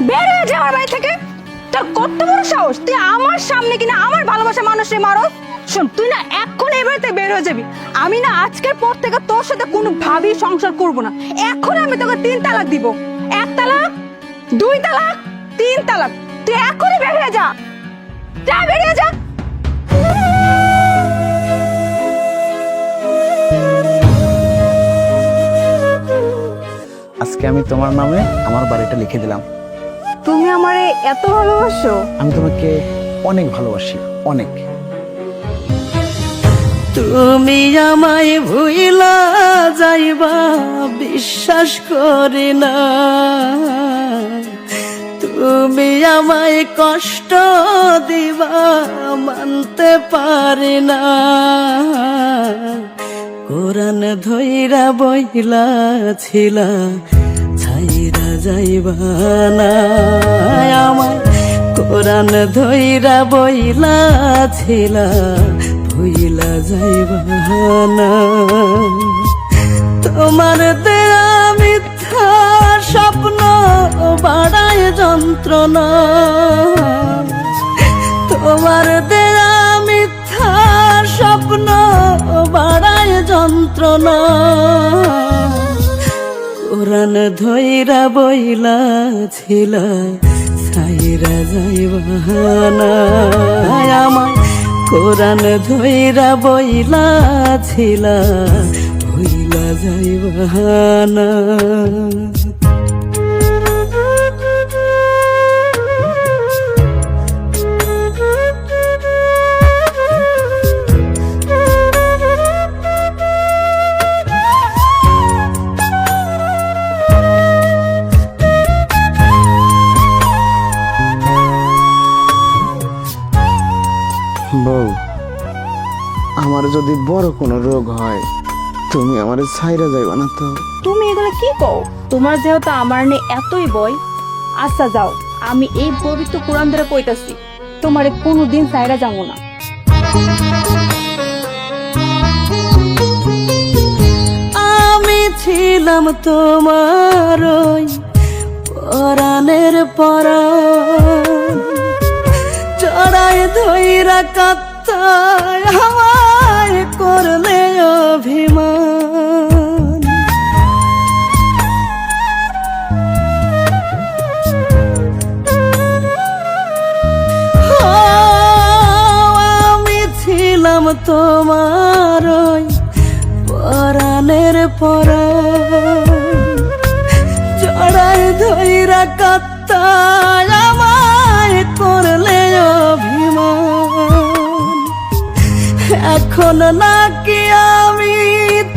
বের হয়ে যা আমার বাড়ি থেকে। তোর কত বড় সাহস, তুই আমার সামনে কিনা আমার ভালোবাসা মানুষের মারো। শোন, তুই না এখন এই বাড়িতে বের হয়ে যাবি। আমি না আজকের পর থেকে তোর সাথে কোনো ভাবেই সংসার করব না। এখন আমি তোকে 3 তালাক দিব। 1 তালাক, 2 তালাক, 3 তালাক। তুই এখনই বের হয়ে যা, যা বের হয়ে যা। আজকে আমি তোমার নামে আমার বাড়িটা লিখে দিলাম। তুমি আমারে এত ভালোবাসো? আমি তোমাকে অনেক ভালোবাসি, অনেক। তুমি আমায় ভুইলা যাইবা বিশ্বাস করি না, তুমি আমায় কষ্ট দিবা মানতে পারি না। কোরআন ধইরা বইলা ছিলা ছাইরা যাইবা না আমায়, কোরআন ধইরা বইলা ছিলা ভুইলা যাইবা না। তোমার দেয়া মিথ্যা স্বপ্ন বাড়ায় যন্ত্রণা, তোমার দেয়া মিথ্যা স্বপ্ন বাড়ায় যন্ত্রণা। কোরআন ধইরা বইলা ছিলা ছাইরা যাইবা না আমায়, কোরআন ধইরা বইলা ছিলা ভুইলা যাইবা না। বউ, আমার যদি বড় কোনো রোগ হয় তুমি আমার ছাইরা যাইবা না তো? তুমি এগুলো কি কও? তোমার যেহেতু আমার নেই এতই ভয়, আচ্ছা যাও, আমি এই পবিত্র কোরআন ধরে কইতাছি, তোমারে কোনোদিন ছাইরা যাবো না। আমি ছিলাম তোমার ওই পরাণের পরাণ, জড়ায় ধইরা কাত্তায় আমায় করলে অভিমান। আমি ছিলাম তোমার ওই পরাণের পরাণ, জড়ায় ধইরা কাত্তায় আমায় করলে অভিমান। এখন নাকি আমি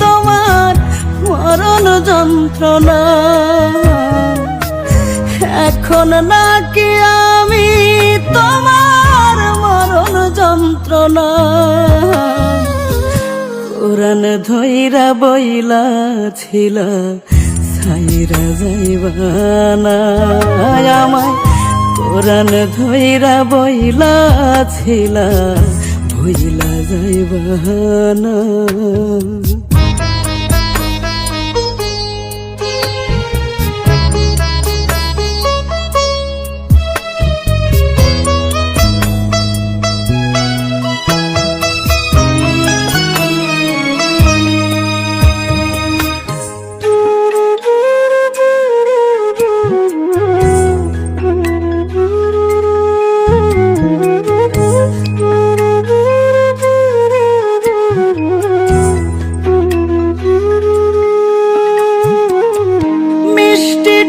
তোমার মরণ যন্ত্রণা, এখন নাকি আমি তোমার মরণ যন্ত্রণা। কোরআন ধইরা বইলা ছিলা ছাইরা যাইবা না আমায়, কোরআন ধইরা বইলা ছিলা ভুইলা যাইবা না।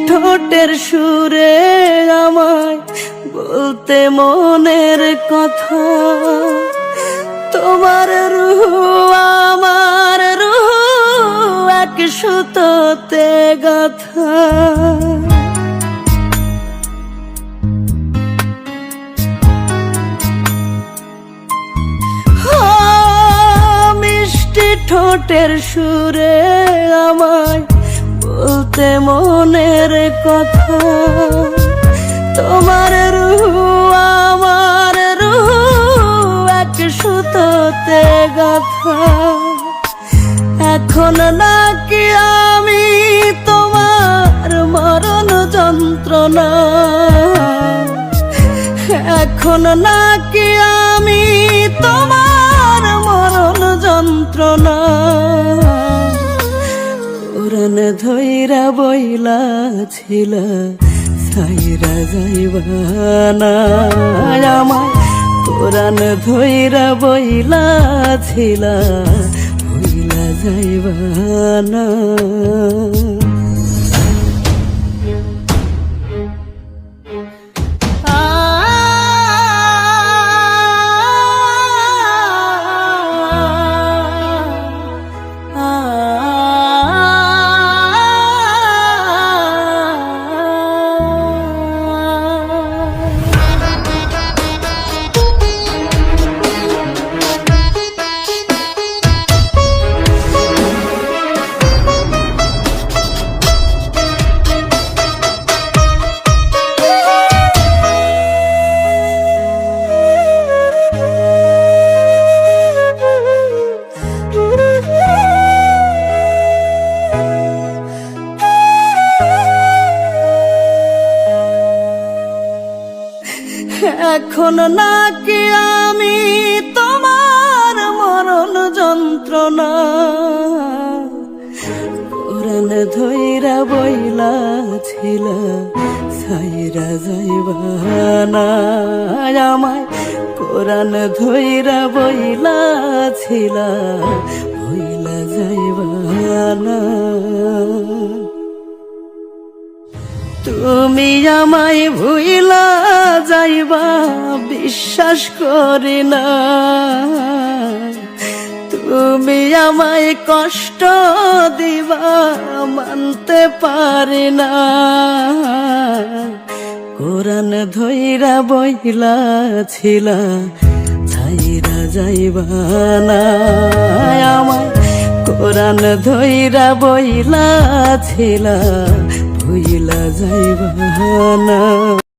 ঠোঁটের সুরে আমায় বলতে মনের কথা, তোমার রূহ আমার রূহ এক সুতোতে গাথা। মিষ্টি ঠোঁটের সুরে আমায় বলতে মনের কথা, তোমার রূহ আমার রূহ এক সুতোতে গাথা। এখন নাকি আমি তোমার মরণ যন্ত্রণা, এখন নাকি আমি তোমার মরণ যন্ত্রণা কোরআন ধইরা বইলা ছিল সাইরা যাইবানা আমায় কোরআন ধইরা বইলা ছিল বইলা যাইবানা এখন নাকি আমি তোমার মরণ যন্ত্রণা কোরআন ধইরা বইলা ছিল সাইরা যাইবানা আমায় কোরআন ধইরা বইলা ছিল বইলা যাইবানা তুমি আমায় ভুইলা যাইবা বিশ্বাস করি না তুমি আমায় কষ্ট দিবা মানতে পারি না কোরআন ধইরা বইলা ছিল ছাইরা যাইবা না আমায় কোরআন ধইরা বইলা ছিল ভুইলা যাইবা না।